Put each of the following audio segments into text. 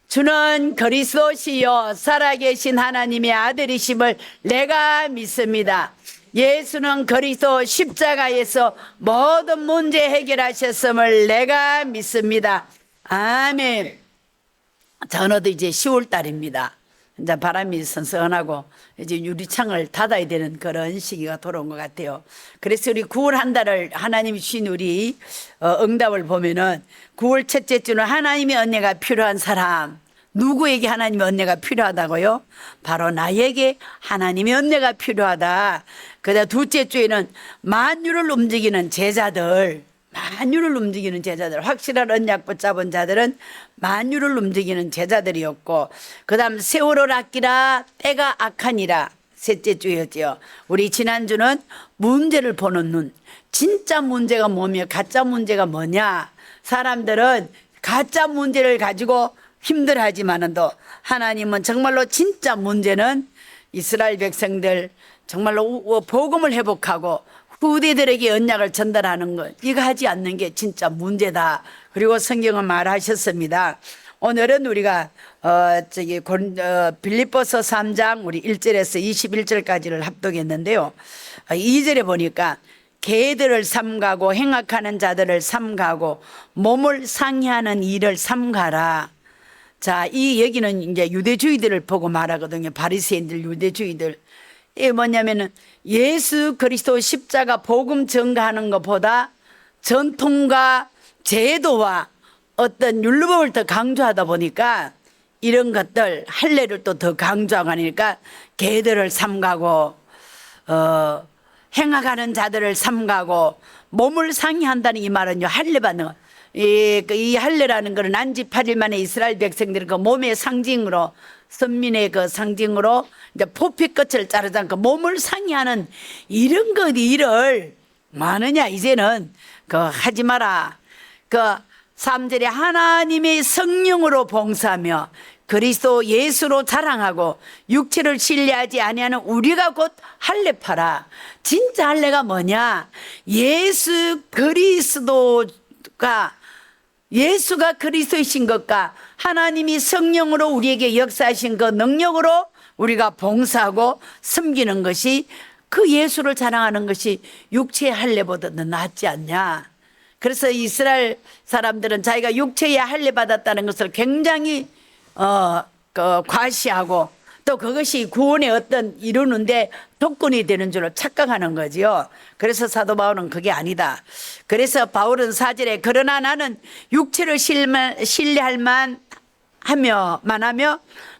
주는 그리스도시요 살아계신 하나님의 아들이심을 내가 믿습니다. 예수는 그리스도 십자가에서 모든 문제 해결하셨음을 내가 믿습니다. 아멘. 전어도 이제 10월달입니다. 이제 바람이 선선하고 이제 유리창을 닫아야 되는 그런 시기가 돌아온 것 같아요. 그래서 우리 9월 한 달을 하나님이 주신 우리 응답을 보면은 9월 첫째 주는 하나님의 은혜가 필요한 사람. 누구에게 하나님의 은혜가 필요하다고요? 바로 나에게 하나님의 은혜가 필요하다. 그다음 둘째 주에는 만유를 움직이는 제자들. 만유를 움직이는 제자들, 확실한 언약 붙잡은 자들은 만유를 움직이는 제자들이었고, 그 다음 세월을 아끼라 때가 악하니라 셋째 주였죠. 우리 지난주는 문제를 보는 눈. 진짜 문제가 뭐며 가짜 문제가 뭐냐. 사람들은 가짜 문제를 가지고 힘들어하지만은도 하나님은 정말로 진짜 문제는 이스라엘 백성들 정말로 복음을 회복하고 후대들에게 언약을 전달하는 것, 이거 하지 않는 게 진짜 문제다. 그리고 성경은 말하셨습니다. 오늘은 우리가 빌립보서 3장 우리 1절에서 21절까지를 합독했는데요. 2절에 보니까 개들을 삼가고 행악하는 자들을 삼가고 몸을 상해하는 일을 삼가라. 자, 이 얘기는 이제 유대주의들을 보고 말하거든요. 바리새인들, 유대주의들. 이게 뭐냐면은 예수 그리스도 십자가 복음 전가하는 것보다 전통과 제도와 어떤 율법을 더 강조하다 보니까 이런 것들 할례를 또 더 강조하고 하니까 개들을 삼가고 행악하는 자들을 삼가고 몸을 상해한다는 이 말은요, 할례 받는 거. 이 할례라는 것은 안지 8일 만에 이스라엘 백성들이 그 몸의 상징으로, 선민의 그 상징으로 이제 포피 끝을 자르지 않고 몸을 상해하는 이런 것 일을 많으냐. 이제는 그 하지 마라. 그 3절에 하나님의 성령으로 봉사하며 그리스도 예수로 자랑하고 육체를 신뢰하지 아니하는 우리가 곧 할례파라. 진짜 할례가 뭐냐? 예수가 그리스도이신 것과 하나님이 성령으로 우리에게 역사하신 그 능력으로 우리가 봉사하고 섬기는 것이, 그 예수를 자랑하는 것이 육체의 할례보다 더 낫지 않냐. 그래서 이스라엘 사람들은 자기가 육체의 할례 받았다는 것을 굉장히 과시하고 또 그것이 구원의 어떤 이루는데 조건이 되는 줄로 착각하는 거지요. 그래서 사도 바울은 그게 아니다. 그래서 바울은 4절에 그러나 나는 육체를 신뢰할 만하며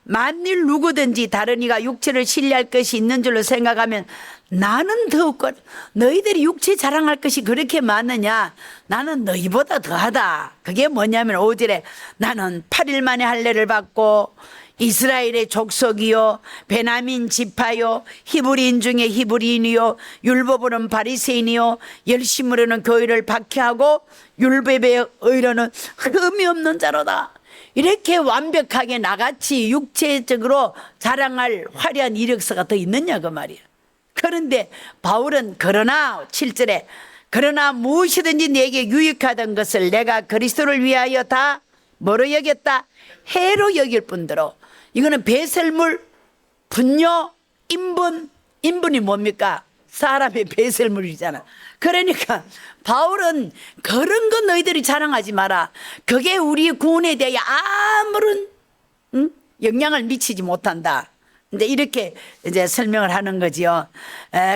만일 누구든지 다른 이가 육체를 신뢰할 것이 있는 줄로 생각하면 나는 더욱거 너희들이 육체 자랑할 것이 그렇게 많느냐. 나는 너희보다 더하다. 그게 뭐냐면 5절에 나는 8일 만에 할례를 받고 이스라엘의 족속이요 베냐민 지파요 히브리인 중에 히브리인이요 율법으로는 바리새인이요 열심으로는 교회를 박해하고 율법의 의로는 흠이 없는 자로다. 이렇게 완벽하게 나같이 육체적으로 자랑할 화려한 이력서가 더 있느냐 그 말이야. 그런데 바울은 그러나 7절에 그러나 무엇이든지 내게 유익하던 것을 내가 그리스도를 위하여 다 뭐로 여겼다? 해로 여길 뿐더러. 이거는 배설물, 분뇨, 인분이 뭡니까? 사람의 배설물이잖아. 그러니까 바울은 그런 건 너희들이 자랑하지 마라. 그게 우리 구원에 대해 아무런 영향을 미치지 못한다. 이제 이렇게 이제 설명을 하는 거지요.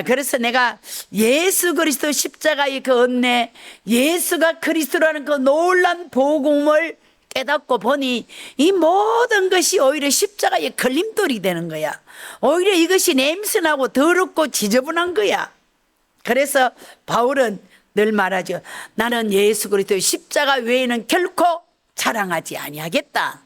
그래서 내가 예수 그리스도 십자가의 그 은혜, 예수가 그리스도라는 그 놀란 복음을 깨닫고 보니 이 모든 것이 오히려 십자가의 걸림돌이 되는 거야. 오히려 이것이 냄새나고 더럽고 지저분한 거야. 그래서 바울은 늘 말하죠. 나는 예수 그리스도의 십자가 외에는 결코 자랑하지 아니하겠다.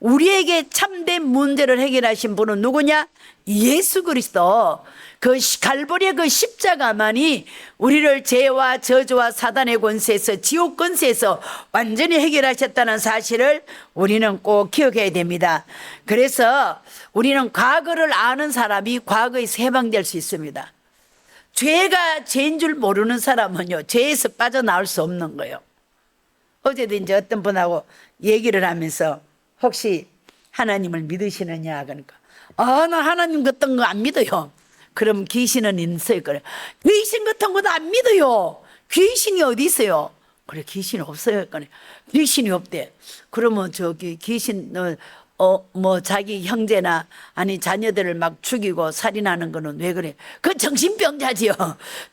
우리에게 참된 문제를 해결하신 분은 누구냐? 예수 그리스도. 그 갈보리의 그 십자가만이 우리를 죄와 저주와 사단의 권세에서, 지옥 권세에서 완전히 해결하셨다는 사실을 우리는 꼭 기억해야 됩니다. 그래서 우리는 과거를 아는 사람이 과거에서 해방될 수 있습니다. 죄가 죄인 줄 모르는 사람은요, 죄에서 빠져나올 수 없는 거예요. 어제도 이제 어떤 분하고 얘기를 하면서 혹시 하나님을 믿으시느냐? 그러니까 나 하나님 같은 거 안 믿어요. 그럼 귀신은 있어요. 그래, 귀신 같은 것도 안 믿어요. 귀신이 어디 있어요? 그래, 귀신이 없어요. 그래, 귀신이 없대. 그러면 저기 귀신을 뭐 자기 형제나 아니 자녀들을 막 죽이고 살인하는 거는 왜 그래? 그 정신병자지요.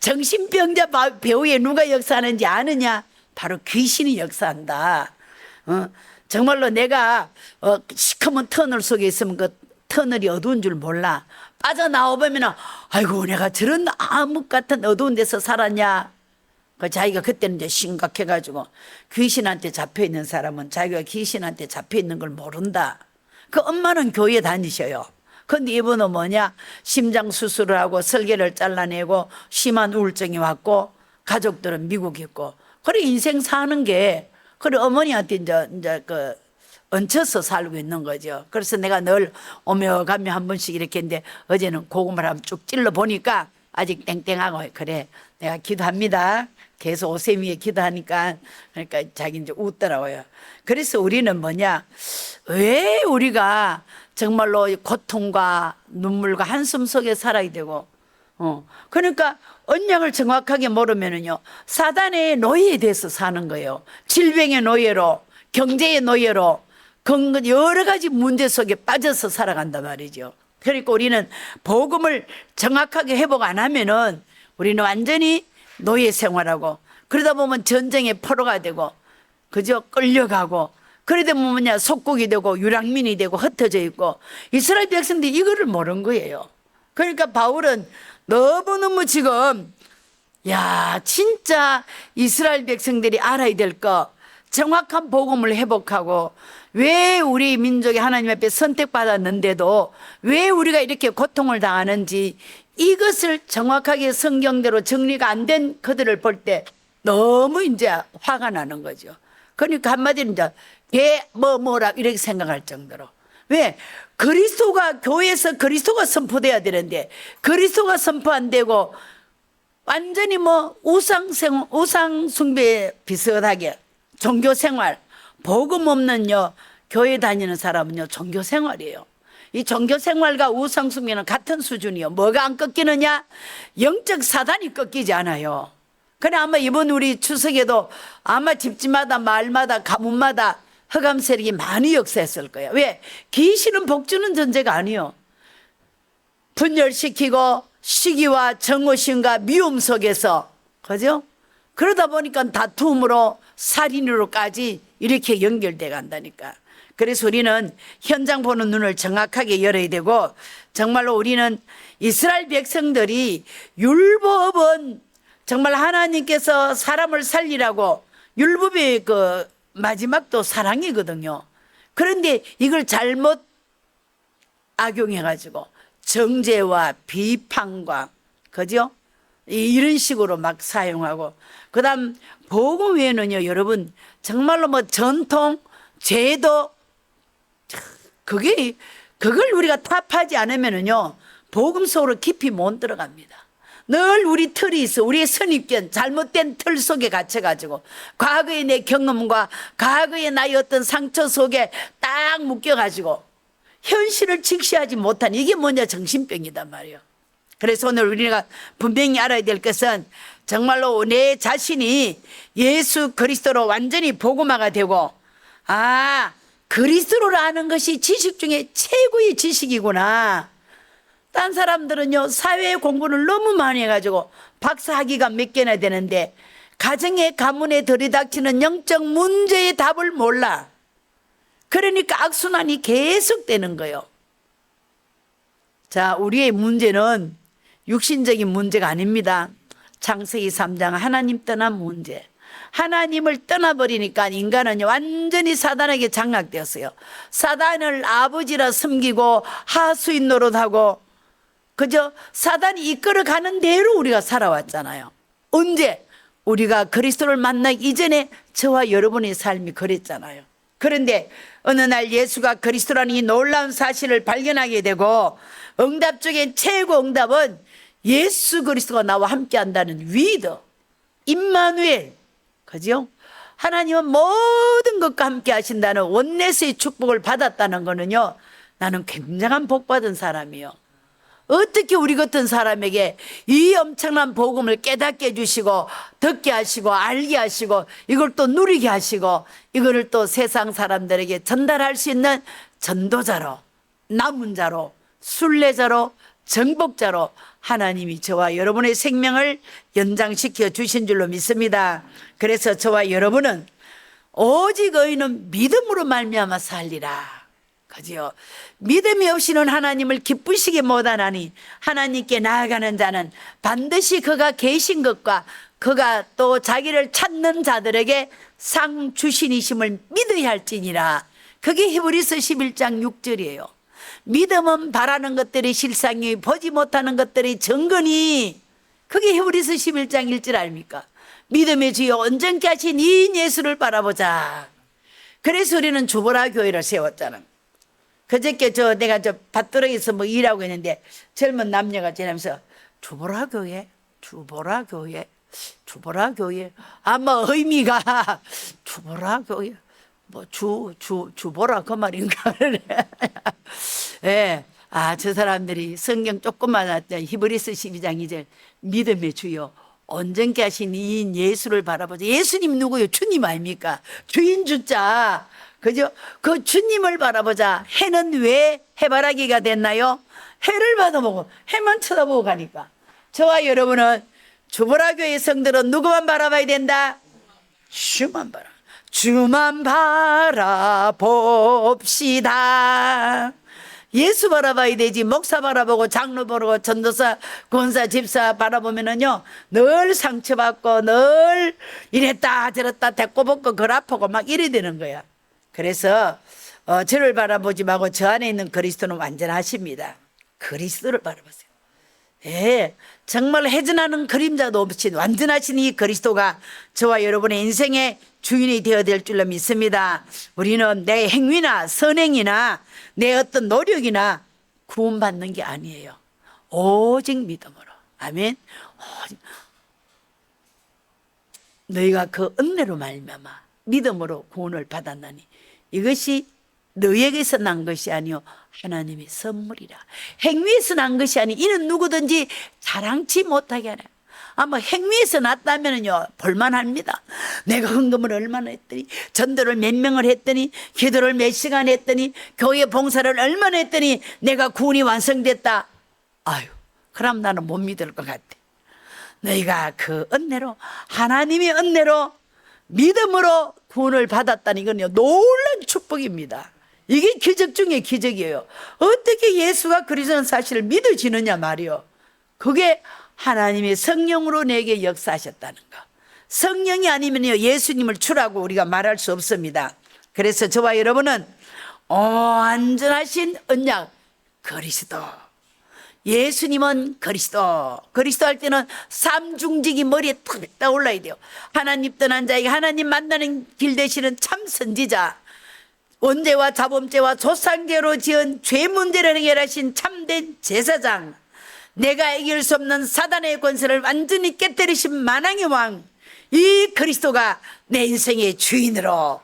정신병자 배후에 누가 역사하는지 아느냐? 바로 귀신이 역사한다. 정말로 내가 시커먼 터널 속에 있으면 그 터널이 어두운 줄 몰라. 빠져나와보면 아이고 내가 저런 암흑 같은 어두운 데서 살았냐. 그 자기가 그때는 이제 심각해가지고 귀신한테 잡혀있는 사람은 자기가 귀신한테 잡혀있는 걸 모른다. 그 엄마는 교회 다니셔요. 근데 이분은 뭐냐, 심장 수술을 하고 설계를 잘라내고 심한 우울증이 왔고 가족들은 미국 있고 그래 인생 사는 게 그래 어머니한테 이제 그 얹혀서 살고 있는 거죠. 그래서 내가 늘 오며 가며 한 번씩 이렇게 했는데 어제는 고구마를 한번 쭉 찔러 보니까 아직 땡땡하고 그래 내가 기도합니다. 계속 오세미에 기도하니까 그러니까 자기 이제 웃더라고요. 그래서 우리는 뭐냐, 왜 우리가 정말로 고통과 눈물과 한숨 속에 살아야 되고 그러니까 언약을 정확하게 모르면은요 사단의 노예에 대해서 사는 거예요. 질병의 노예로, 경제의 노예로, 여러 가지 문제 속에 빠져서 살아간단 말이죠. 그러니까 우리는 복음을 정확하게 회복 안 하면은 우리는 완전히 노예 생활하고 그러다 보면 전쟁의 포로가 되고 그저 끌려가고 그러다 보면 뭐냐 속국이 되고 유랑민이 되고 흩어져 있고 이스라엘 백성들이 이거를 모르는 거예요. 그러니까 바울은 너무너무 지금 진짜 이스라엘 백성들이 알아야 될 거 정확한 복음을 회복하고 왜 우리 민족이 하나님 앞에 선택받았는데도 왜 우리가 이렇게 고통을 당하는지 이것을 정확하게 성경대로 정리가 안 된 그들을 볼 때 너무 이제 화가 나는 거죠. 그러니까 한마디로 이제 뭐라 이렇게 생각할 정도로. 왜? 그리스도가 교회에서 그리스도가 선포돼야 되는데 그리스도가 선포 안 되고 완전히 뭐 우상 숭배에 비슷하게 종교 생활, 복음 없는 교회 다니는 사람은요 종교 생활이에요. 이 종교 생활과 우상 숭배는 같은 수준이요. 뭐가 안 꺾이느냐? 영적 사단이 꺾이지 않아요. 그래 아마 이번 우리 추석에도 아마 집집마다 마을마다 가문마다 흑암 세력이 많이 역사했을 거예요. 왜? 귀신은 복주는 존재가 아니요. 분열시키고 시기와 정오심과 미움 속에서 그죠? 그러다 보니까 다툼으로 살인으로까지 이렇게 연결돼 간다니까. 그래서 우리는 현장 보는 눈을 정확하게 열어야 되고 정말로 우리는 이스라엘 백성들이 율법은 정말 하나님께서 사람을 살리라고 율법의 그 마지막도 사랑이거든요. 그런데 이걸 잘못 악용해가지고 정죄와 비판과 그죠? 이런 식으로 막 사용하고 그다음 복음 외에는요 여러분 정말로 뭐 전통 제도 그걸 우리가 타파하지 않으면은요 복음 속으로 깊이 못 들어갑니다. 늘 우리 틀이 있어. 우리의 선입견 잘못된 틀 속에 갇혀가지고 과거의 내 경험과 과거의 나의 어떤 상처 속에 딱 묶여가지고 현실을 직시하지 못한 이게 뭐냐 정신병이단 말이에요. 그래서 오늘 우리가 분명히 알아야 될 것은 정말로 내 자신이 예수 그리스도로 완전히 복음화가 되고 그리스도를 아는 것이 지식 중에 최고의 지식이구나. 딴 사람들은요 사회 공부를 너무 많이 해가지고 박사학위가 몇 개나 되는데 가정의 가문에 들이닥치는 영적 문제의 답을 몰라. 그러니까 악순환이 계속되는 거예요. 자, 우리의 문제는 육신적인 문제가 아닙니다. 창세기 3장 하나님 떠난 문제. 하나님을 떠나버리니까 인간은 완전히 사단에게 장악되었어요. 사단을 아버지라 섬기고 하수인 노릇하고 그저 사단이 이끌어가는 대로 우리가 살아왔잖아요. 언제? 우리가 그리스도를 만나기 이전에 저와 여러분의 삶이 그랬잖아요. 그런데 어느 날 예수가 그리스도라는 이 놀라운 사실을 발견하게 되고 응답 중에 최고 응답은 예수 그리스도가 나와 함께 한다는 위더 임마누엘 그죠? 하나님은 모든 것과 함께 하신다는 원내스의 축복을 받았다는 거는요, 나는 굉장한 복 받은 사람이요. 어떻게 우리 같은 사람에게 이 엄청난 복음을 깨닫게 해주시고 듣게 하시고 알게 하시고 이걸 또 누리게 하시고 이거를 또 세상 사람들에게 전달할 수 있는 전도자로, 남은자로, 순례자로, 정복자로 하나님이 저와 여러분의 생명을 연장시켜 주신 줄로 믿습니다. 그래서 저와 여러분은 오직 의인은 믿음으로 말미암아 살리라. 그죠? 믿음이 없이는 하나님을 기쁘시게 못하나니 하나님께 나아가는 자는 반드시 그가 계신 것과 그가 또 자기를 찾는 자들에게 상 주신이심을 믿어야 할지니라. 그게 히브리서 11장 6절이에요. 믿음은 바라는 것들이 실상이 보지 못하는 것들이 증거니. 그게 히브리서 11장 1절 아닙니까? 믿음의 주여 온전케 하신 이 예수를 바라보자. 그래서 우리는 주보라 교회를 세웠잖아. 그저께 내가 밭두렁에서 뭐 일하고 있는데 젊은 남녀가 지나면서 주보라 교회, 주보라 교회, 주보라 교회. 아마 의미가 주보라 교회, 뭐 주보라 그 말인가. 예. 아, 저 사람들이 성경 조금만 왔던 히브리서 12장 2절 믿음의 주여 온전케 하신 이인 예수를 바라보자. 예수님 누구요? 주님 아닙니까? 주인 주자. 그죠? 그 주님을 바라보자. 해는 왜 해바라기가 됐나요? 해를 받아보고 해만 쳐다보고 가니까. 저와 여러분은 주보라교회 성들은 누구만 바라봐야 된다? 주만 바라. 주만 바라봅시다. 예수 바라봐야 되지. 목사 바라보고 장로 바라보고 전도사 권사 집사 바라보면은요 늘 상처받고 늘 이랬다 저랬다 대꼬벗고 걸 아프고 막 이래 되는 거야. 그래서 저를 바라보지 말고 저 안에 있는 그리스도는 완전하십니다. 그리스도를 바라보세요. 예, 정말 해전하는 그림자도 없이 완전하신 이 그리스도가 저와 여러분의 인생의 주인이 되어야 될 줄로 믿습니다. 우리는 내 행위나 선행이나 내 어떤 노력이나 구원받는 게 아니에요. 오직 믿음으로. 아멘. 너희가 그 은혜로 말미암아 믿음으로 구원을 받았나니 이것이 너희에게서 난 것이 아니요 하나님의 선물이라. 행위에서 난 것이 아니 이는 누구든지 자랑치 못하게 하라. 아마 행위에서 났다면요 볼만합니다. 내가 헌금을 얼마나 했더니 전도를 몇 명을 했더니 기도를 몇 시간 했더니 교회 봉사를 얼마나 했더니 내가 구원이 완성됐다. 아유, 그럼 나는 못 믿을 것 같아. 너희가 그 은혜로 하나님의 은혜로 믿음으로 구원을 받았다는 이건요 놀라운 축복입니다. 이게 기적 중에 기적이에요. 어떻게 예수가 그리스도는 사실을 믿어지느냐 말이요. 그게 하나님의 성령으로 내게 역사하셨다는 거. 성령이 아니면요 예수님을 주라고 우리가 말할 수 없습니다. 그래서 저와 여러분은 완전하신 언약 그리스도, 예수님은 그리스도. 그리스도 할 때는 삼중직이 머리에 탁 떠올라야 돼요. 하나님 떠난 자에게 하나님 만나는 길 되시는 참 선지자, 원죄와 자범죄와 조상죄로 지은 죄 문제를 해결하신 참된 제사장, 내가 이길 수 없는 사단의 권세를 완전히 깨뜨리신 만왕의 왕, 이 그리스도가 내 인생의 주인으로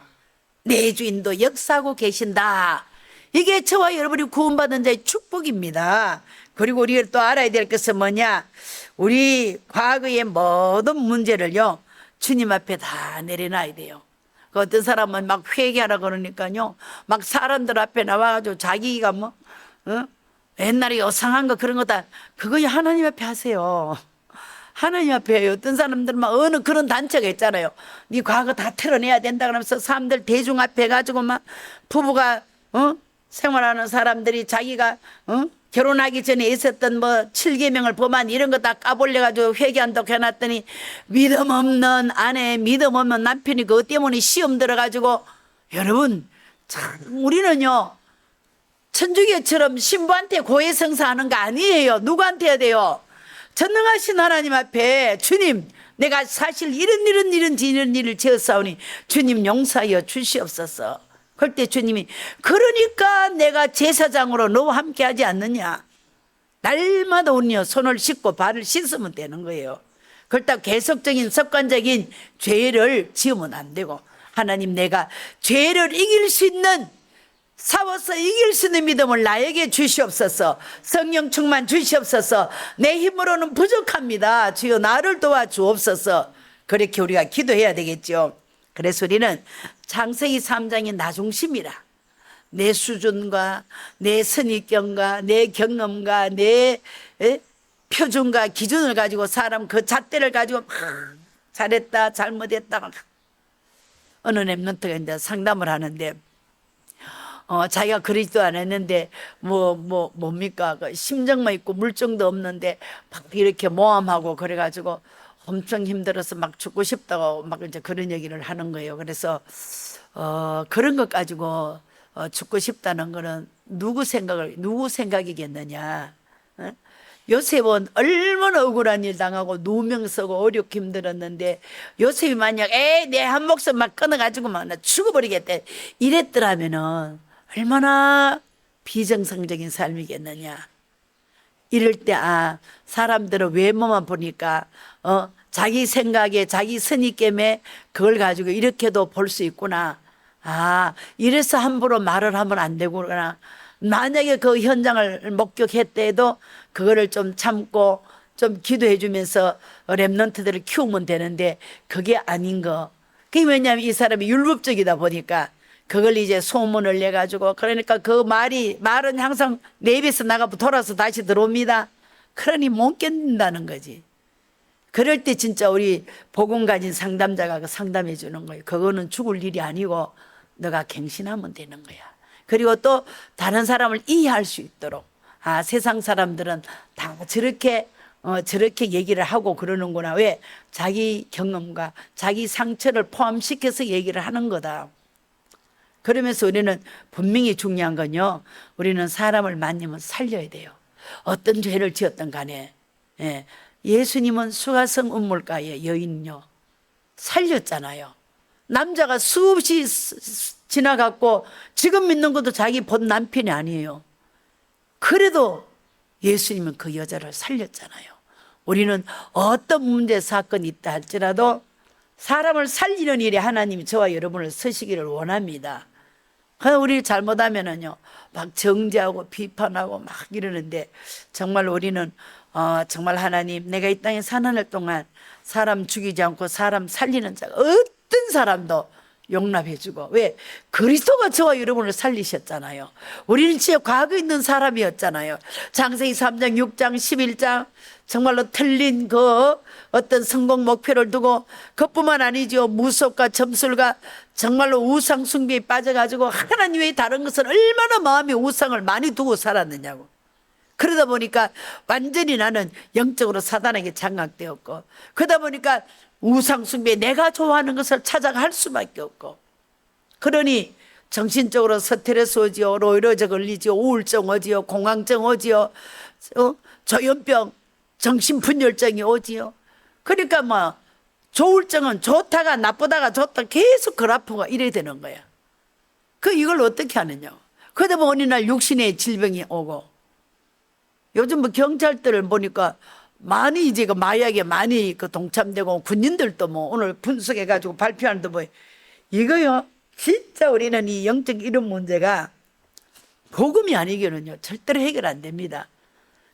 내 주인도 역사하고 계신다. 이게 저와 여러분이 구원받은 자의 축복입니다. 그리고 우리가 또 알아야 될 것은 뭐냐, 우리 과거의 모든 문제를요 주님 앞에 다 내려놔야 돼요. 그 어떤 사람은 막 회개하라 그러니까요 막 사람들 앞에 나와가지고 자기가 뭐 옛날에 요상한 거 그런 거다, 그거 하나님 앞에 하세요. 하나님 앞에 해요. 어떤 사람들은 막 어느 그런 단체가 있잖아요. 네 과거 다 털어내야 된다 그러면서 사람들 대중 앞에 해가지고 막 부부가 생활하는 사람들이 자기가 결혼하기 전에 있었던 뭐 7계명을 범한 이런 거 다 까볼려가지고 회개한다고 해놨더니 믿음 없는 아내, 믿음 없는 남편이 그것 때문에 시험 들어가지고, 여러분 참 우리는요 천주교처럼 신부한테 고해성사하는 거 아니에요. 누구한테 해야 돼요? 전능하신 하나님 앞에 주님 내가 사실 이런 일을 지었사오니 주님 용서하여 주시옵소서. 그때 주님이 그러니까 내가 제사장으로 너와 함께 하지 않느냐. 날마다 오니요 손을 씻고 발을 씻으면 되는 거예요. 그렇다고 계속적인 습관적인 죄를 지으면 안 되고, 하나님 내가 죄를 이길 수 있는, 싸워서 이길 수 있는 믿음을 나에게 주시옵소서. 성령 충만 주시옵소서. 내 힘으로는 부족합니다. 주여 나를 도와주옵소서. 그렇게 우리가 기도해야 되겠죠. 그래서 우리는 창세기 3장이 나 중심이라, 내 수준과 내 선입견과 내 경험과 내 표준과 기준을 가지고, 사람 그 잣대를 가지고 잘했다 잘못했다. 어느 랩런트가 이제 상담을 하는데, 자기가 그러지도 않았는데 뭡니까, 그 심정만 있고 물정도 없는데 막 이렇게 모함하고 그래가지고 엄청 힘들어서 막 죽고 싶다고 막 이제 그런 얘기를 하는 거예요. 그래서 그런 것 가지고 죽고 싶다는 거는 누구 생각이겠느냐. 요셉은 얼마나 억울한 일 당하고 누명 쓰고 어렵게 힘들었는데, 요셉이 만약 내 한 목숨 막 끊어가지고 막 나 죽어버리겠대 이랬더라면은 얼마나 비정상적인 삶이겠느냐. 이럴 때 사람들은 외모만 보니까 자기 생각에 자기 선입견에 그걸 가지고 이렇게도 볼 수 있구나. 이래서 함부로 말을 하면 안 되구나. 만약에 그 현장을 목격했대도 그거를 좀 참고 좀 기도해 주면서 렘넌트들을 키우면 되는데, 그게 아닌 거. 그게 왜냐하면 이 사람이 율법적이다 보니까 그걸 이제 소문을 내 가지고, 그러니까 그 말은 항상 내 입에서 나가고 돌아서 다시 들어옵니다. 그러니 못 견딘다는 거지. 그럴 때 진짜 우리 복음 가진 상담자가 상담해 주는 거예요. 그거는 죽을 일이 아니고 너가 갱신하면 되는 거야. 그리고 또 다른 사람을 이해할 수 있도록, 세상 사람들은 다 저렇게 얘기를 하고 그러는구나. 왜? 자기 경험과 자기 상처를 포함시켜서 얘기를 하는 거다. 그러면서 우리는 분명히 중요한 건요, 우리는 사람을 만나면 살려야 돼요. 어떤 죄를 지었든 간에. 예수님은 수가성 운물가의 여인요 살렸잖아요. 남자가 수없이 지나갔고 지금 믿는 것도 자기 본 남편이 아니에요. 그래도 예수님은 그 여자를 살렸잖아요. 우리는 어떤 문제 사건이 있다 할지라도 사람을 살리는 일에 하나님이 저와 여러분을 쓰시기를 원합니다. 우리 잘못하면은요 막 정죄하고 비판하고 막 이러는데, 정말 우리는 정말 하나님, 내가 이 땅에 사는 날 동안 사람 죽이지 않고 사람 살리는 자가 어떤 사람도 용납해주고, 왜? 그리스도가 저와 여러분을 살리셨잖아요. 우리는 진짜 과거에 있는 사람이었잖아요. 창세기 3장 6장 11장 정말로 틀린 그 어떤 성공 목표를 두고, 그뿐만 아니죠, 무속과 점술과 정말로 우상 숭배에 빠져가지고 하나님 외에 다른 것은 얼마나 마음에 우상을 많이 두고 살았느냐고. 그러다 보니까 완전히 나는 영적으로 사단에게 장악되었고, 그러다 보니까 우상 숭배, 내가 좋아하는 것을 찾아가 할 수밖에 없고, 그러니 정신적으로 스트레스 오지요, 로이로제 걸리지요, 우울증 오지요, 공황증 오지요, 조현병, 정신분열증이 오지요. 그러니까 뭐 조울증은 좋다가 나쁘다가 좋다 계속 글 아프고 이래야 되는 거야. 이걸 어떻게 하느냐. 그러다 보니 어느 날 육신의 질병이 오고, 요즘 뭐 경찰들을 보니까 많이 이제 그 마약에 많이 동참되고, 군인들도 뭐 오늘 분석해가지고 발표하는데 뭐 이거요, 진짜 우리는 이 영적 이런 문제가 복음이 아니기는요 절대로 해결 안 됩니다.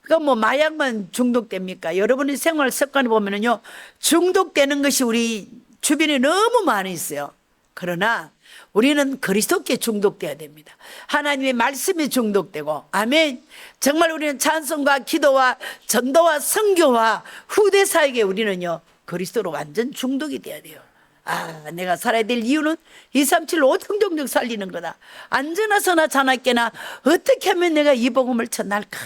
그러니까 뭐 마약만 중독됩니까? 여러분의 생활 습관을 보면은요 중독되는 것이 우리 주변에 너무 많이 있어요. 그러나 우리는 그리스도께 중독돼야 됩니다. 하나님의 말씀에 중독되고, 아멘. 정말 우리는 찬송과 기도와 전도와 선교와 후대사에게 우리는요 그리스도로 완전 중독이 돼야 돼요. 내가 살아야 될 이유는 237 오청정적 살리는 거다. 안전하서나 자나깨나 어떻게 하면 내가 이 복음을 전할까,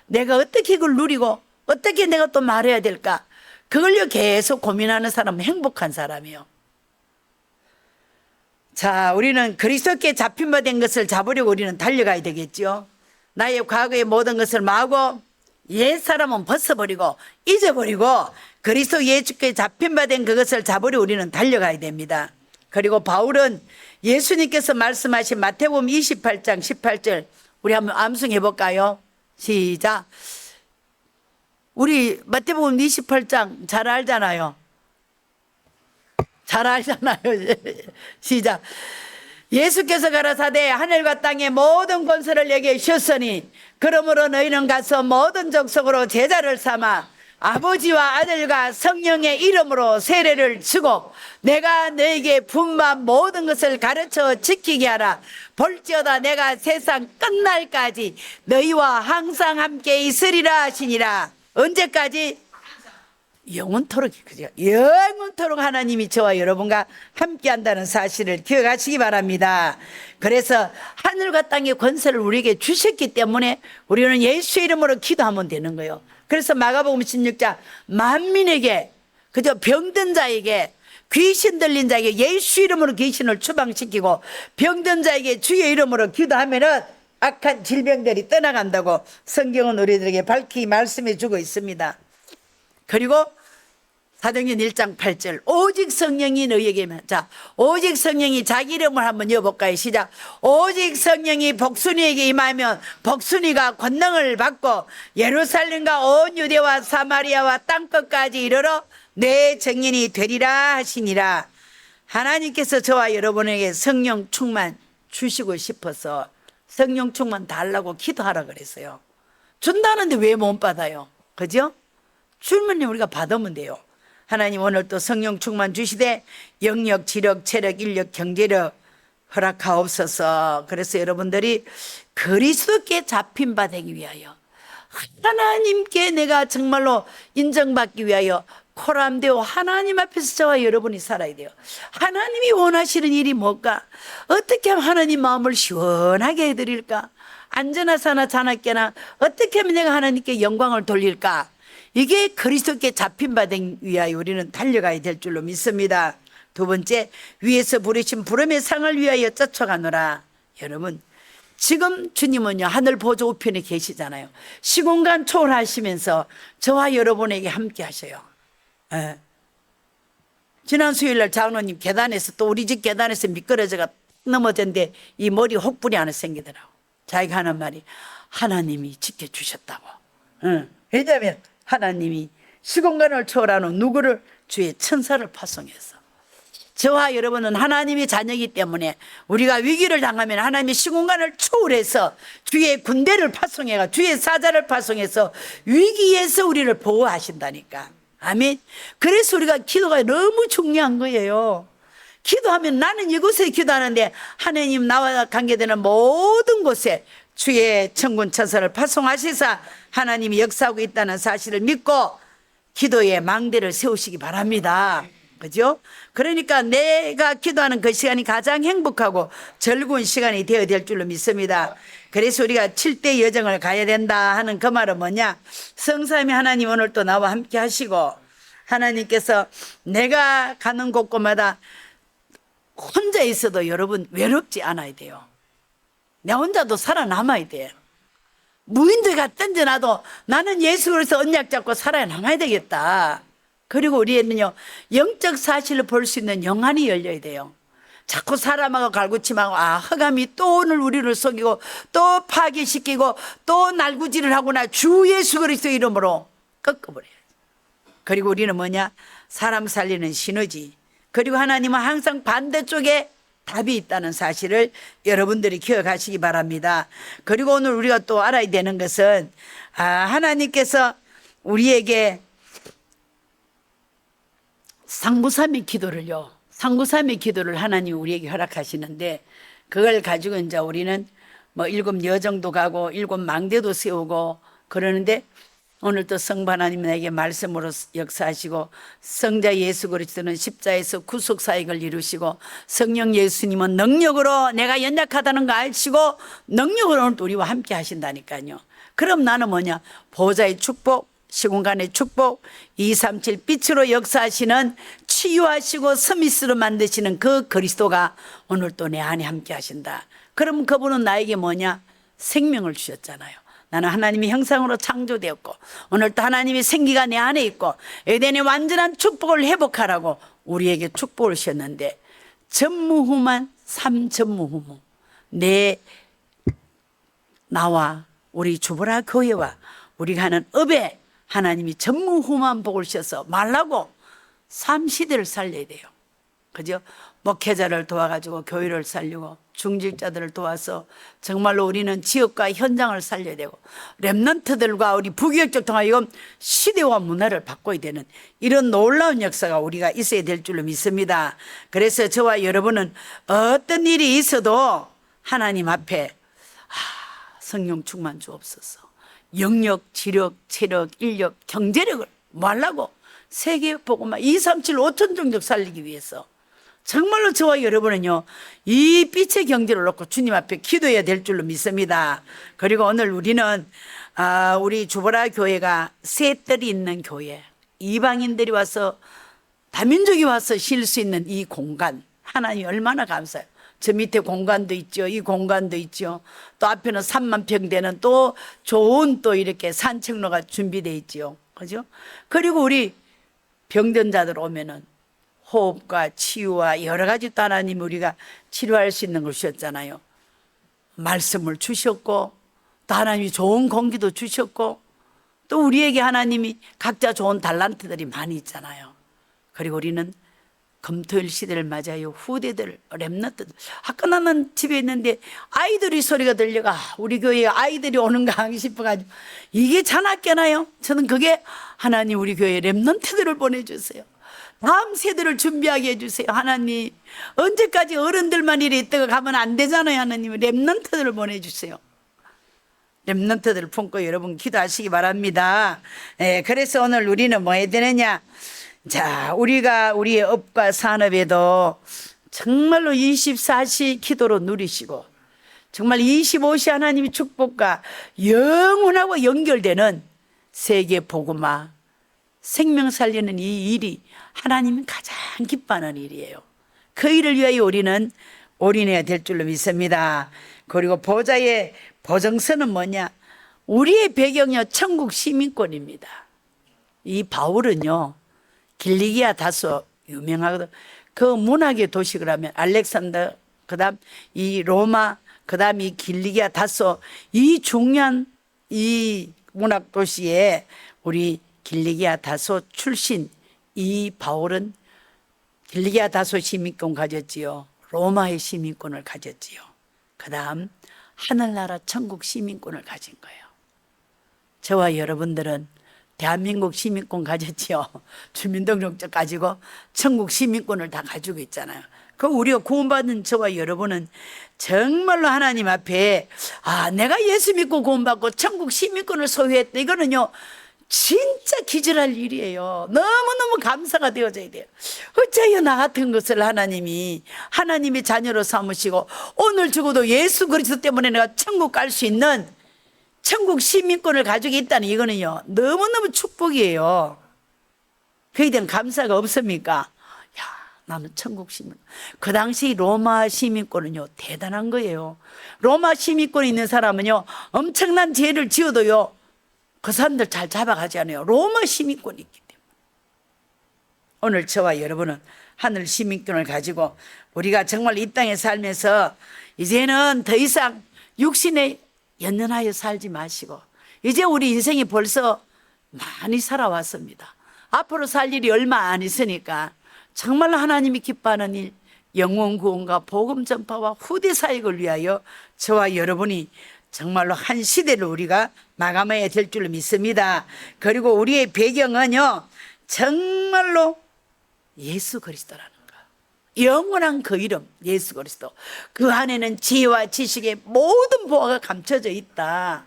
내가 어떻게 이걸 누리고 어떻게 내가 또 말해야 될까, 그걸요 계속 고민하는 사람은 행복한 사람이에요. 자, 우리는 그리스도께 잡힌 바 된 것을 잡으려고 우리는 달려가야 되겠죠. 나의 과거의 모든 것을 마고 옛사람은 벗어버리고 잊어버리고 그리스도 예수께 잡힌 바 된 그것을 잡으려 우리는 달려가야 됩니다. 그리고 바울은 예수님께서 말씀하신 마태복음 28장 18절 우리 한번 암송해 볼까요? 시작. 우리 마태복음 28장 잘 알잖아요. 잘 알잖아요. 시작. 예수께서 가라사대 하늘과 땅의 모든 권세를 내게 주셨으니 그러므로 너희는 가서 모든 족속으로 제자를 삼아 아버지와 아들과 성령의 이름으로 세례를 주고 내가 너에게 분부한 모든 것을 가르쳐 지키게 하라. 볼지어다 내가 세상 끝날까지 너희와 항상 함께 있으리라 하시니라. 언제까지? 영원토록, 그죠? 영원토록 하나님이 저와 여러분과 함께 한다는 사실을 기억하시기 바랍니다. 그래서 하늘과 땅의 권세를 우리에게 주셨기 때문에 우리는 예수의 이름으로 기도하면 되는 거예요. 그래서 마가복음 16장 만민에게, 그저 병든 자에게, 귀신 들린 자에게 예수 이름으로 귀신을 추방시키고 병든 자에게 주의 이름으로 기도하면은 악한 질병들이 떠나간다고 성경은 우리들에게 밝히 말씀해 주고 있습니다. 그리고 사도행전 1장 8절 오직 성령이 너희에게, 자, 오직 성령이 자기 이름을 한번 여볼까요? 시작. 오직 성령이 복순이에게 임하면 복순이가 권능을 받고 예루살렘과 온 유대와 사마리아와 땅끝까지 이르러 내 증인이 되리라 하시니라. 하나님께서 저와 여러분에게 성령 충만 주시고 싶어서 성령 충만 달라고 기도하라 그랬어요. 준다는데 왜 못 받아요? 그죠? 주면 우리가 받으면 돼요. 하나님 오늘 또 성령 충만 주시되 영력, 지력, 체력, 인력, 경제력 허락하옵소서. 그래서 여러분들이 그리스도께 잡힌 바 되기 위하여 하나님께 내가 정말로 인정받기 위하여 코람되어 하나님 앞에서 저와 여러분이 살아야 돼요. 하나님이 원하시는 일이 뭘까? 어떻게 하면 하나님 마음을 시원하게 해드릴까? 안전하사나 자나깨나 어떻게 하면 내가 하나님께 영광을 돌릴까? 이게 그리스도께 잡힌 바 되기 위하여 우리는 달려가야 될 줄로 믿습니다. 두 번째, 위에서 부르신 부름의 상을 위하여 쫓아가노라. 여러분, 지금 주님은요 하늘 보좌 우편에 계시잖아요. 시공간 초월하시면서 저와 여러분에게 함께 하셔요. 예. 지난 수요일날 장로님 계단에서, 또 우리 집 계단에서 미끄러져가 넘어졌는데 이 머리 혹불이 하나 생기더라고. 자기가 하는 말이 하나님이 지켜주셨다고. 왜냐하면 하나님이 시공간을 초월하는 누구를? 주의 천사를 파송해서. 저와 여러분은 하나님의 자녀이기 때문에 우리가 위기를 당하면 하나님이 시공간을 초월해서 주의 군대를 파송해가, 주의 사자를 파송해서 위기에서 우리를 보호하신다니까. 아멘. 그래서 우리가 기도가 너무 중요한 거예요. 기도하면 나는 이곳에 기도하는데 하나님 나와 관계되는 모든 곳에 주의 천군 천사를 파송하시사 하나님이 역사하고 있다는 사실을 믿고 기도의 망대를 세우시기 바랍니다. 그죠? 그러니까 내가 기도하는 그 시간이 가장 행복하고 즐거운 시간이 되어야 될 줄로 믿습니다. 그래서 우리가 7대 여정을 가야 된다 하는 그 말은 뭐냐? 성삼위 하나님 오늘 또 나와 함께 하시고 하나님께서 내가 가는 곳곳마다 혼자 있어도 여러분 외롭지 않아야 돼요. 내 혼자도 살아남아야 돼. 무인도에 던져놔도 나는 예수 그리스도 언약 잡고 살아남아야 되겠다. 그리고 우리에는요 영적 사실을 볼 수 있는 영안이 열려야 돼요. 자꾸 사람하고 갈구치마고 흑암이 또 오늘 우리를 속이고 또 파괴시키고 또 날구질을 하구나. 주 예수 그리스도 이름으로 꺾어버려야지. 그리고 우리는 뭐냐? 사람 살리는 시너지. 그리고 하나님은 항상 반대쪽에 답이 있다는 사실을 여러분들이 기억하시기 바랍니다. 그리고 오늘 우리가 또 알아야 되는 것은 하나님께서 우리에게 상부삼위 기도를요, 상부삼위 기도를 하나님이 우리에게 허락하시는데 그걸 가지고 이제 우리는 뭐 7 여정도 가고 7 망대도 세우고 그러는데 오늘 또 성부 하나님에게 말씀으로 역사하시고 성자 예수 그리스도는 십자에서 구속 사역을 이루시고 성령 예수님은 능력으로 내가 연약하다는 거 아시고 능력으로 오늘 우리와 함께 하신다니까요. 그럼 나는 뭐냐? 보좌의 축복, 시공간의 축복, 237 빛으로 역사하시는 치유하시고 서밋으로 만드시는 그 그리스도가 오늘 또 내 안에 함께 하신다. 그럼 그분은 나에게 뭐냐? 생명을 주셨잖아요. 나는 하나님의 형상으로 창조되었고 오늘 또 하나님의 생기가 내 안에 있고 에덴의 완전한 축복을 회복하라고 우리에게 축복을 주셨는데 전무후만 삼전무후무 나와 우리 주보라 교회와 우리가 하는 업에 하나님이 전무후무한 복을 주셔서 말라고 삼시대를 살려야 돼요. 그죠? 목회자를 도와가지고 교회를 살리고 중직자들을 도와서 정말로 우리는 지역과 현장을 살려야 되고 렘넌트들과 우리 부교역적 통하여 시대와 문화를 바꿔야 되는 이런 놀라운 역사가 우리가 있어야 될 줄로 믿습니다. 그래서 저와 여러분은 어떤 일이 있어도 하나님 앞에 성령 충만 주옵소서. 영력, 지력, 체력, 인력, 경제력을 뭐 하려고? 세계 복음화 237 5천 종족 살리기 위해서 정말로 저와 여러분은요 이 빛의 경제를 놓고 주님 앞에 기도해야 될 줄로 믿습니다. 그리고 오늘 우리는 우리 주보라 교회가 새 뜰이 있는 교회, 이방인들이 와서 다민족이 와서 쉴 수 있는 이 공간, 하나님 얼마나 감사해요. 저 밑에 공간도 있죠. 이 공간도 있죠. 또 앞에는 3만 평 되는 또 좋은 또 이렇게 산책로가 준비되어 있죠. 그죠? 그리고 우리 병든자들 오면은 호흡과 치유와 여러 가지 또 하나님 우리가 치료할 수 있는 걸 주셨잖아요. 말씀을 주셨고 또 하나님이 좋은 공기도 주셨고 또 우리에게 하나님이 각자 좋은 달란트들이 많이 있잖아요. 그리고 우리는 금토일 시대를 맞아요. 후대들, 렘넌트들. 아까 나는 집에 있는데 아이들이 소리가 들려가 우리 교회에 아이들이 오는가 싶어가지고 이게 자나깨나요? 저는 그게 하나님 우리 교회에 렘넌트들을 보내주세요. 다음 세대를 준비하게 해주세요. 하나님 언제까지 어른들만 이래 있다가 가면 안 되잖아요. 하나님 렘넌트들을 보내주세요. 렘넌트들을 품고 여러분 기도하시기 바랍니다. 그래서 오늘 우리는 뭐 해야 되느냐? 자, 우리가 우리의 업과 산업에도 정말로 24시 기도로 누리시고 정말 25시 하나님의 축복과 영원하고 연결되는 세계 복음화 생명 살리는 이 일이 하나님이 가장 기뻐하는 일이에요. 그 일을 위하여 우리는 올인해야 될 줄로 믿습니다. 그리고 보좌의 보정서는 뭐냐? 우리의 배경이요 천국 시민권입니다. 이 바울은요 길리기아 다소 유명하거든. 그 문학의 도시를 하면 알렉산더, 그 다음 이 로마, 그 다음 이 길리기아 다소 이 중요한 이 문학 도시에 우리 길리기아 다소 출신 이 바울은 길리기아 다소 시민권 가졌지요. 로마의 시민권을 가졌지요. 그 다음 하늘나라 천국 시민권을 가진 거예요. 저와 여러분들은 대한민국 시민권 가졌지요. 주민등록증 가지고 천국 시민권을 다 가지고 있잖아요. 그 우리가 구원받은 저와 여러분은 정말로 하나님 앞에 내가 예수 믿고 구원받고 천국 시민권을 소유했다. 이거는요 진짜 기절할 일이에요. 너무너무 감사가 되어져야 돼요. 어째요 나 같은 것을 하나님이 하나님의 자녀로 삼으시고 오늘 죽어도 예수 그리스도 때문에 내가 천국 갈 수 있는 천국 시민권을 가지고 있다는 이거는요 너무너무 축복이에요. 그에 대한 감사가 없습니까? 야, 나는 천국 시민. 그 당시 로마 시민권은요 대단한 거예요. 로마 시민권이 있는 사람은요 엄청난 죄를 지어도요 그 사람들 잘 잡아가지 않아요. 로마 시민권이 있기 때문에. 오늘 저와 여러분은 하늘 시민권을 가지고 우리가 정말 이 땅에 살면서 이제는 더 이상 육신에 연연하여 살지 마시고 이제 우리 인생이 벌써 많이 살아왔습니다. 앞으로 살 일이 얼마 안 있으니까 정말로 하나님이 기뻐하는 일 영혼 구원과 복음 전파와 후대 사역을 위하여 저와 여러분이 정말로 한 시대를 우리가 마감해야 될 줄로 믿습니다. 그리고 우리의 배경은요 정말로 예수 그리스도라는 거, 영원한 그 이름 예수 그리스도, 그 안에는 지혜와 지식의 모든 보화가 감춰져 있다.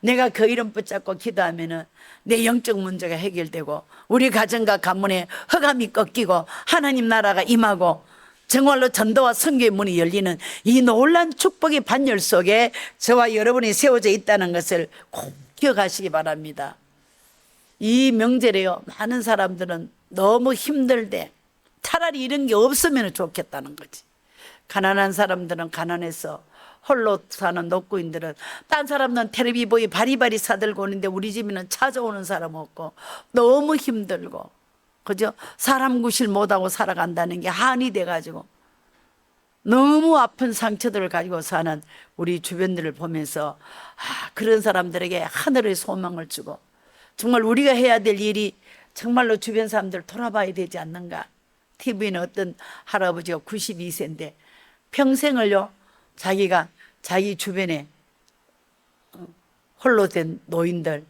내가 그 이름 붙잡고 기도하면은 내 영적 문제가 해결되고 우리 가정과 가문의 흑암이 꺾이고 하나님 나라가 임하고 정말로 전도와 선교의 문이 열리는 이 놀란 축복의 반열 속에 저와 여러분이 세워져 있다는 것을 꼭 기억하시기 바랍니다. 이 명절에요 많은 사람들은 너무 힘들대. 차라리 이런 게 없으면 좋겠다는 거지. 가난한 사람들은 가난해서 홀로 사는 녹구인들은 딴 사람들은 텔레비 보이 바리바리 사들고 오는데 우리 집에는 찾아오는 사람 없고 너무 힘들고 그죠? 사람 구실 못하고 살아간다는 게 한이 돼가지고 너무 아픈 상처들을 가지고 사는 우리 주변들을 보면서 그런 사람들에게 하늘의 소망을 주고 정말 우리가 해야 될 일이 정말로 주변 사람들 돌아봐야 되지 않는가. TV는 어떤 할아버지가 92세인데 평생을요 자기가 자기 주변에 홀로 된 노인들,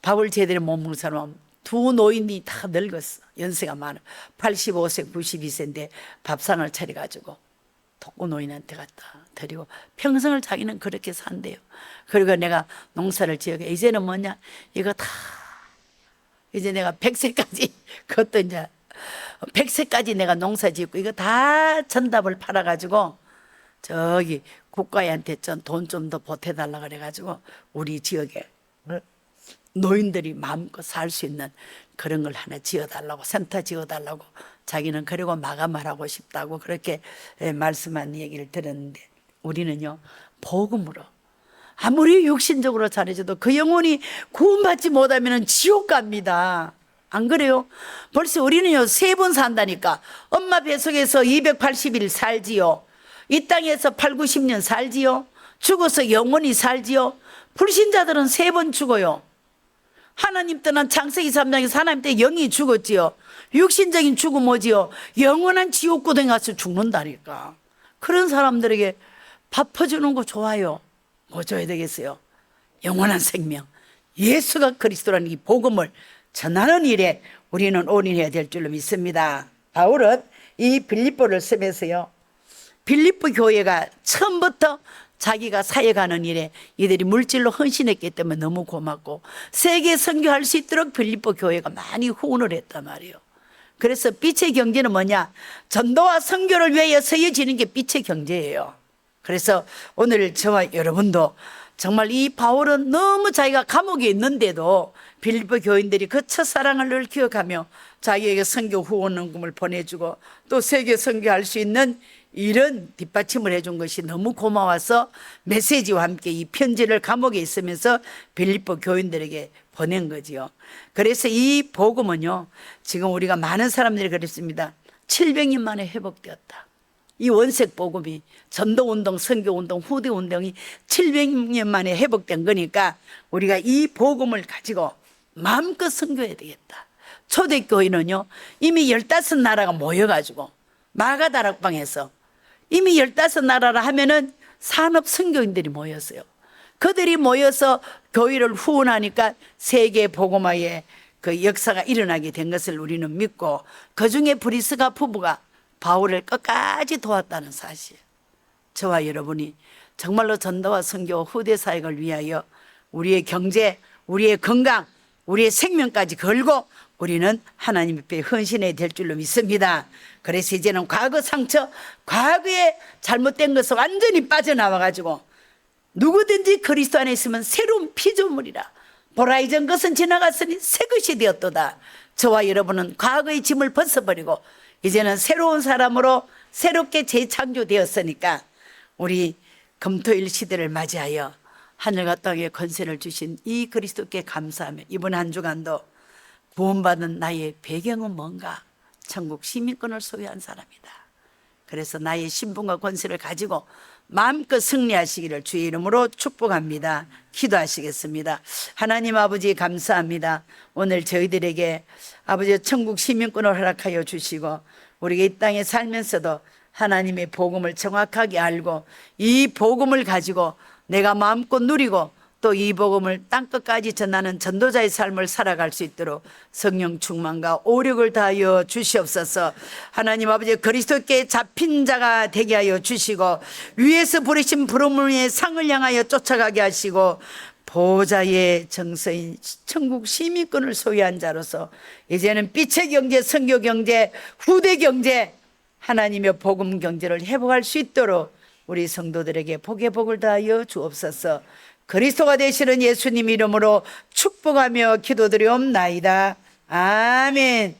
밥을 제대로 못 먹는 사람 두 노인이 다 늙었어. 연세가 많아. 85세 92세인데 밥상을 차려가지고 독거 노인한테 갖다 드리고 평생을 자기는 그렇게 산대요. 그리고 내가 농사를 지어가 이제는 뭐냐, 이거 다 이제 내가 100세까지 그것도 이제 100세까지 내가 농사 짓고 이거 다 전답을 팔아가지고 저기 국가한테 돈 좀 더 보태달라 그래가지고 우리 지역에 노인들이 마음껏 살 수 있는 그런 걸 하나 지어달라고, 센터 지어달라고 자기는 그리고 마감을 하고 싶다고 그렇게 말씀한 얘기를 들었는데, 우리는요 복음으로 아무리 육신적으로 잘해줘도 그 영혼이 구원받지 못하면 지옥 갑니다. 안 그래요? 벌써 우리는요 3번 산다니까. 엄마 뱃속에서 280일 살지요. 이 땅에서 8, 90년 살지요. 죽어서 영원히 살지요. 불신자들은 3번 죽어요. 하나님 때는 창세기 3장에서 하나님 때 영이 죽었지요. 육신적인 죽음 오지요. 영원한 지옥고등에 가서 죽는다니까. 그런 사람들에게 밥 퍼주는 거 좋아요. 뭐 줘야 되겠어요? 영원한 생명, 예수가 그리스도라는 이 복음을 전하는 일에 우리는 올인해야 될 줄로 믿습니다. 바울은 이 빌립보를 쓰면서요, 빌립보 교회가 처음부터 자기가 사역하는 일에 이들이 물질로 헌신했기 때문에 너무 고맙고 세계 선교할 수 있도록 빌립보 교회가 많이 후원을 했단 말이에요. 그래서 빛의 경제는 뭐냐, 전도와 선교를 위하여 쓰여지는 게 빛의 경제예요. 그래서 오늘 저와 여러분도 정말 이 바울은 너무 자기가 감옥에 있는데도 빌립보 교인들이 그 첫사랑을 늘 기억하며 자기에게 선교 후원금을 보내주고 또 세계 선교할 수 있는 이런 뒷받침을 해준 것이 너무 고마워서 메시지와 함께 이 편지를 감옥에 있으면서 빌립보 교인들에게 보낸 거지요. 그래서 이 복음은요, 지금 우리가 많은 사람들이 그랬습니다. 700년 만에 회복되었다. 이 원색 복음이 전도운동, 선교운동, 후대운동이 700년 만에 회복된 거니까 우리가 이 복음을 가지고 마음껏 선교해야 되겠다. 초대교회는요 이미 15나라가 모여가지고 마가다락방에서 이미 15나라라 하면은 산업 선교인들이 모였어요. 그들이 모여서 교회를 후원하니까 세계 복음화의 그 역사가 일어나게 된 것을 우리는 믿고, 그중에 브리스가 부부가 바울을 끝까지 도왔다는 사실, 저와 여러분이 정말로 전도와 선교 후대 사역을 위하여 우리의 경제, 우리의 건강, 우리의 생명까지 걸고 우리는 하나님 앞에 헌신해야 될 줄로 믿습니다. 그래서 이제는 과거 상처, 과거에 잘못된 것을 완전히 빠져나와가지고 누구든지 그리스도 안에 있으면 새로운 피조물이라. 보라 이전 것은 지나갔으니 새 것이 되었도다. 저와 여러분은 과거의 짐을 벗어버리고 이제는 새로운 사람으로 새롭게 재창조되었으니까 우리 금토일 시대를 맞이하여 하늘과 땅에 권세를 주신 이 그리스도께 감사하며 이번 한 주간도 구원받은 나의 배경은 뭔가? 천국 시민권을 소유한 사람이다. 그래서 나의 신분과 권세를 가지고 마음껏 승리하시기를 주의 이름으로 축복합니다. 기도하시겠습니다. 하나님 아버지 감사합니다. 오늘 저희들에게 아버지 천국 시민권을 허락하여 주시고 우리가 이 땅에 살면서도 하나님의 복음을 정확하게 알고 이 복음을 가지고 내가 마음껏 누리고 또 이 복음을 땅끝까지 전하는 전도자의 삶을 살아갈 수 있도록 성령 충만과 오력을 다하여 주시옵소서. 하나님 아버지 그리스도께 잡힌 자가 되게 하여 주시고 위에서 부르신 부름을 위해 상을 향하여 쫓아가게 하시고 보좌의 정서인 천국 시민권을 소유한 자로서 이제는 빛의 경제, 선교 경제, 후대 경제, 하나님의 복음 경제를 회복할 수 있도록 우리 성도들에게 복의 복을 다하여 주옵소서. 그리스도가 되시는 예수님 이름으로 축복하며 기도드리옵나이다. 아멘.